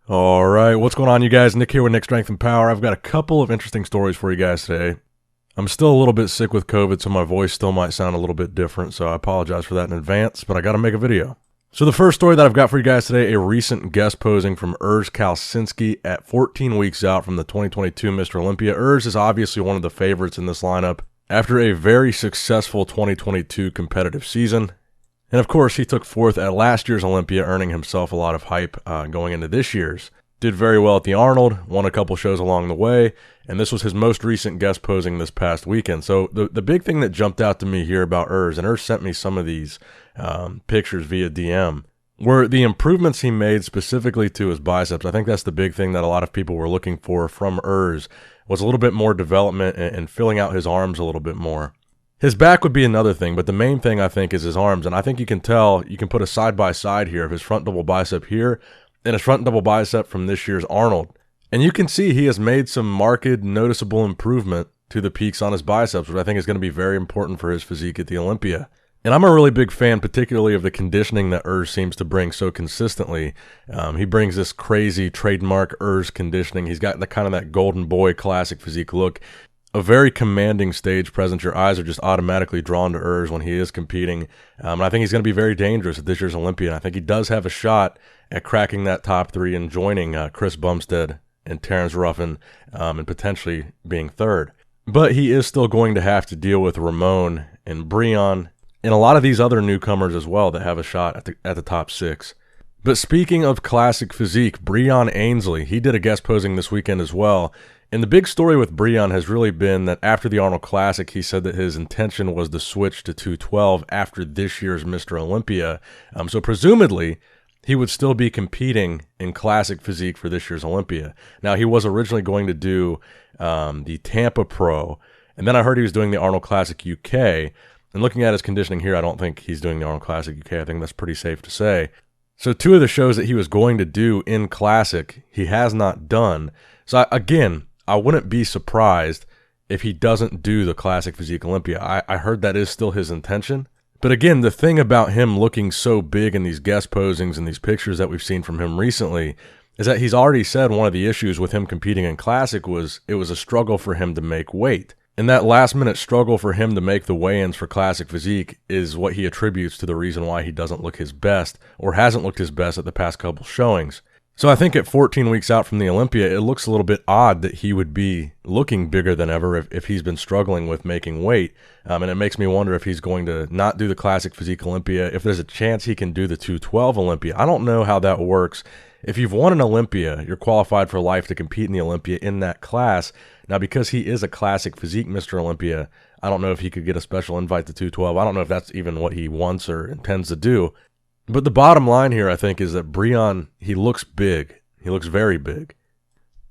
All right, what's going on, you guys? Nick here with Nick Strength and Power. I've got a couple of interesting stories for you guys today. I'm still a little bit sick with COVID, so my voice still might sound a little bit different, so I apologize for that in advance, but I got to make a video. So the first story that I've got for you guys today, a recent guest posing from Kalecinski at 14 weeks out from the 2022 Mr. Olympia. Is obviously one of the favorites in this lineup after a very successful 2022 competitive season. And of course, he took fourth at last year's Olympia, earning himself a lot of hype going into this year's. Did very well at the Arnold, won a couple shows along the way, and this was his most recent guest posing this past weekend. So the big thing that jumped out to me here about and sent me some of these pictures via DM, were the improvements he made specifically to his biceps. I think that's the big thing that a lot of people were looking for from was a little bit more development and filling out his arms a little bit more. His back would be another thing, but the main thing I think is his arms, and I think you can tell, you can put a side-by-side here of his front double bicep here and his front double bicep from this year's Arnold. And you can see he has made some marked, noticeable improvement to the peaks on his biceps, which I think is going to be very important for his physique at the Olympia. And I'm a really big fan, particularly of the conditioning that seems to bring so consistently. He brings this crazy trademark conditioning. He's got the kind of that golden boy classic physique look. A very commanding stage presence. Your eyes are just automatically drawn to when he is competing. And I think he's going to be very dangerous at this year's Olympia. And I think he does have a shot at cracking that top three and joining Chris Bumstead and Terrence Ruffin and potentially being third. But he is still going to have to deal with Ramon and Breon and a lot of these other newcomers as well that have a shot at the top six. But speaking of classic physique, Breon Ansley, he did a guest posing this weekend as well. And the big story with Breon has really been that after the Arnold Classic, he said that his intention was to switch to 212 after this year's Mr. Olympia. So presumably, he would still be competing in classic physique for this year's Olympia. Now, he was originally going to do the Tampa Pro, and then I heard he was doing the Arnold Classic UK. And looking at his conditioning here, I don't think he's doing the Arnold Classic UK. I think that's pretty safe to say. So two of the shows that he was going to do in Classic, he has not done. So again, I wouldn't be surprised if he doesn't do the Classic Physique Olympia. I heard that is still his intention. But again, the thing about him looking so big in these guest posings and these pictures that we've seen from him recently is that he's already said one of the issues with him competing in Classic was it was a struggle for him to make weight. And that last-minute struggle for him to make the weigh-ins for Classic Physique is what he attributes to the reason why he doesn't look his best or hasn't looked his best at the past couple showings. So I think at 14 weeks out from the Olympia, it looks a little bit odd that he would be looking bigger than ever if he's been struggling with making weight. And it makes me wonder if he's going to not do the Classic Physique Olympia, if there's a chance he can do the 212 Olympia. I don't know how that works. If you've won an Olympia, you're qualified for life to compete in the Olympia in that class. Now, because he is a Classic Physique Mr. Olympia, I don't know if he could get a special invite to 212. I don't know if that's even what he wants or intends to do. But the bottom line here, I think, is that Breon, he looks big. He looks very big.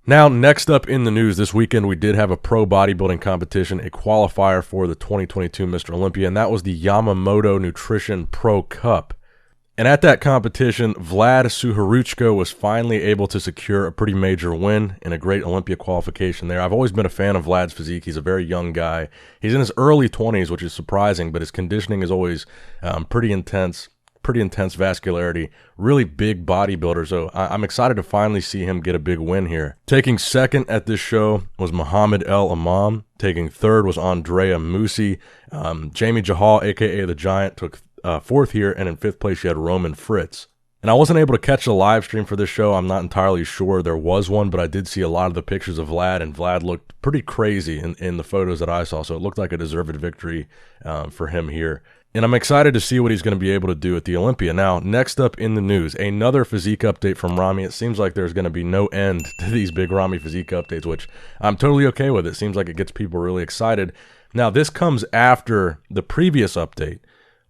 Now, next up in the news, this weekend we did have a pro bodybuilding competition, a qualifier for the 2022 Mr. Olympia, and that was the Yamamoto Nutrition Pro Cup. And at that competition, Vlad Suharuchko was finally able to secure a pretty major win in a great Olympia qualification there. I've always been a fan of Vlad's physique. He's a very young guy. He's in his early 20s, which is surprising, but his conditioning is always pretty intense vascularity, really big bodybuilder. So I'm excited to finally see him get a big win here. Taking second at this show was Muhammad El Imam. Taking third was Andrea Musi. Jamie Jahal, a.k.a. The Giant, took fourth here, and in fifth place you had Roman Fritz. And I wasn't able to catch the live stream for this show. I'm not entirely sure there was one, but I did see a lot of the pictures of Vlad, and Vlad looked pretty crazy in the photos that I saw, so it looked like a deserved victory for him here. And I'm excited to see what he's going to be able to do at the Olympia. Now, next up in the news, another physique update from Ramy. It seems like there's going to be no end to these big Ramy physique updates, which I'm totally okay with. It seems like it gets people really excited. Now, this comes after the previous update,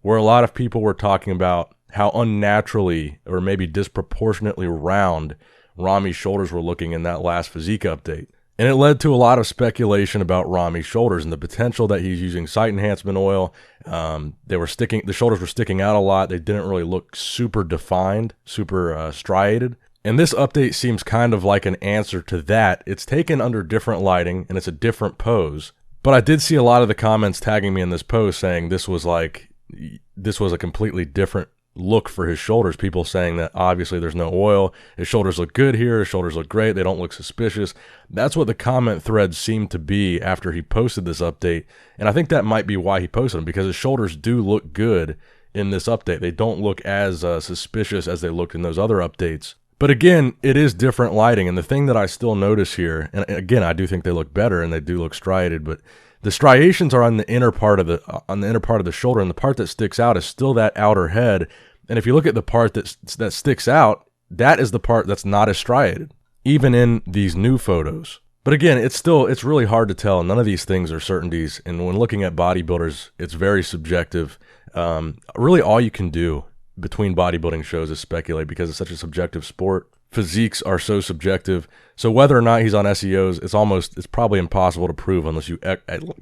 where a lot of people were talking about how unnaturally or maybe disproportionately round Ramy's shoulders were looking in that last physique update. And it led to a lot of speculation about Ramy's shoulders and the potential that he's using site enhancement oil. The shoulders were sticking out a lot. They didn't really look super defined, super striated. And this update seems kind of like an answer to that. It's taken under different lighting and it's a different pose. But I did see a lot of the comments tagging me in this post saying this was a completely different look for his shoulders. People saying that obviously there's no oil. His shoulders look good here. His shoulders look great. They don't look suspicious. That's what the comment thread seemed to be after he posted this update. And I think that might be why he posted them, because his shoulders do look good in this update. They don't look as suspicious as they looked in those other updates. But again, it is different lighting. And the thing that I still notice here, and again, I do think they look better and they do look striated, but the striations are on the inner part of the shoulder, and the part that sticks out is still that outer head. And if you look at the part that sticks out, that is the part that's not as striated, even in these new photos. But again, it's really hard to tell. None of these things are certainties. And when looking at bodybuilders, it's very subjective. Really all you can do between bodybuilding shows is speculate, because it's such a subjective sport. Physiques are so subjective. So whether or not he's on SEOs, it's probably impossible to prove unless you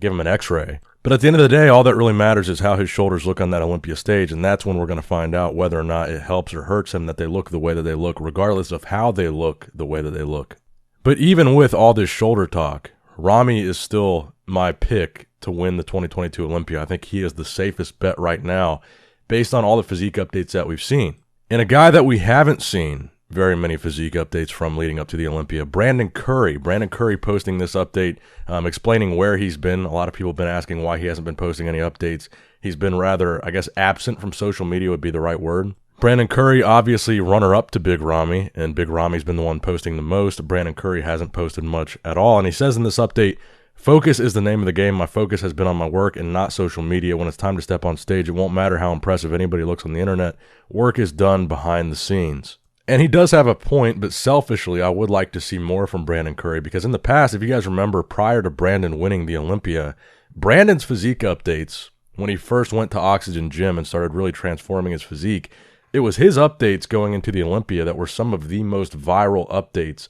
give him an x-ray. But at the end of the day, all that really matters is how his shoulders look on that Olympia stage, and that's when we're going to find out whether or not it helps or hurts him that they look the way that they look, regardless of how they look the way that they look. But even with all this shoulder talk, Ramy is still my pick to win the 2022 Olympia. I think he is the safest bet right now based on all the physique updates that we've seen. And a guy that we haven't seen very many physique updates from leading up to the Olympia, Brandon Curry. Brandon Curry posting this update, explaining where he's been. A lot of people have been asking why he hasn't been posting any updates. He's been rather, I guess, absent from social media would be the right word. Brandon Curry, obviously runner-up to Big Ramy, and Big Ramy's been the one posting the most. Brandon Curry hasn't posted much at all, and he says in this update, "Focus is the name of the game. My focus has been on my work and not social media. When it's time to step on stage, it won't matter how impressive anybody looks on the internet. Work is done behind the scenes." And he does have a point, but selfishly, I would like to see more from Brandon Curry, because in the past, if you guys remember, prior to Brandon winning the Olympia, Brandon's physique updates, when he first went to Oxygen Gym and started really transforming his physique, it was his updates going into the Olympia that were some of the most viral updates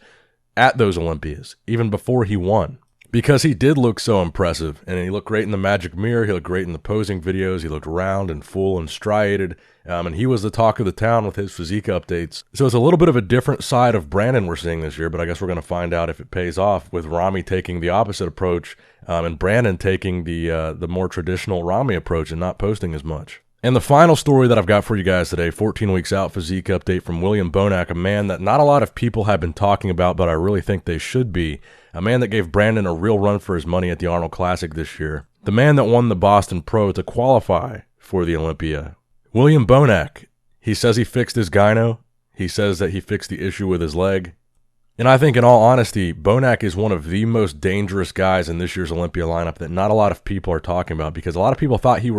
at those Olympias, even before he won. Because he did look so impressive, and he looked great in the magic mirror, he looked great in the posing videos, he looked round and full and striated, and he was the talk of the town with his physique updates. So it's a little bit of a different side of Brandon we're seeing this year, but I guess we're going to find out if it pays off, with Ramy taking the opposite approach, and Brandon taking the more traditional Ramy approach and not posting as much. And the final story that I've got for you guys today, 14 weeks out physique update from William Bonac, a man that not a lot of people have been talking about, but I really think they should be. A man that gave Brandon a real run for his money at the Arnold Classic this year. The man that won the Boston Pro to qualify for the Olympia. William Bonac. He says he fixed his gyno. He says that he fixed the issue with his leg. And I think, in all honesty, Bonac is one of the most dangerous guys in this year's Olympia lineup that not a lot of people are talking about, because a lot of people thought he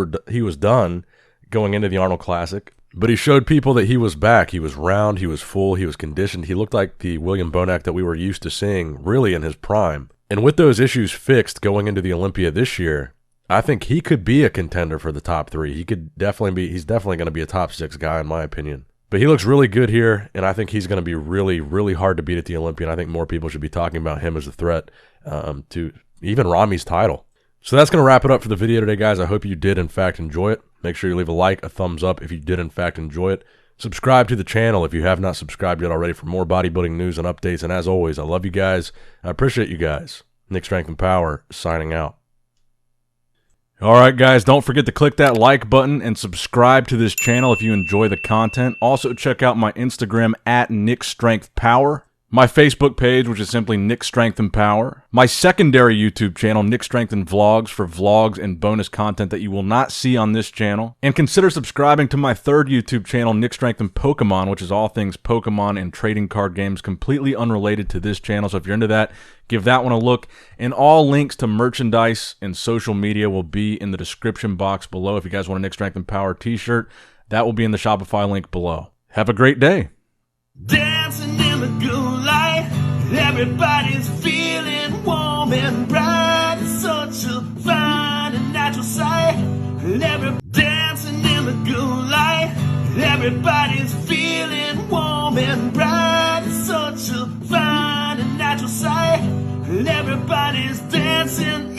was done going into the Arnold Classic. But he showed people that he was back. He was round, he was full, he was conditioned. He looked like the William Bonac that we were used to seeing really in his prime. And with those issues fixed going into the Olympia this year, I think he could be a contender for the top 3. He's definitely going to be a top 6 guy in my opinion. But he looks really good here, and I think he's going to be really, really hard to beat at the Olympia. And I think more people should be talking about him as a threat to even Ramy's title. So that's going to wrap it up for the video today, guys. I hope you did, in fact, enjoy it. Make sure you leave a like, a thumbs up if you did, in fact, enjoy it. Subscribe to the channel if you have not subscribed yet already for more bodybuilding news and updates. And as always, I love you guys. I appreciate you guys. Nick Strength and Power, signing out. All right, guys, don't forget to click that like button and subscribe to this channel if you enjoy the content. Also, check out my Instagram at Nick Strength Power. My Facebook page, which is simply Nick Strength and Power. My secondary YouTube channel, Nick Strength and Vlogs, for vlogs and bonus content that you will not see on this channel. And consider subscribing to my third YouTube channel, Nick Strength and Pokemon, which is all things Pokemon and trading card games, completely unrelated to this channel. So if you're into that, give that one a look. And all links to merchandise and social media will be in the description box below. If you guys want a Nick Strength and Power t-shirt, that will be in the Shopify link below. Have a great day. Dancing in the good light, everybody's feeling warm and bright. It's such a fine and natural sight. Dancing in the good light, everybody's feeling warm and bright. It's such a fine and natural sight. Everybody's dancing.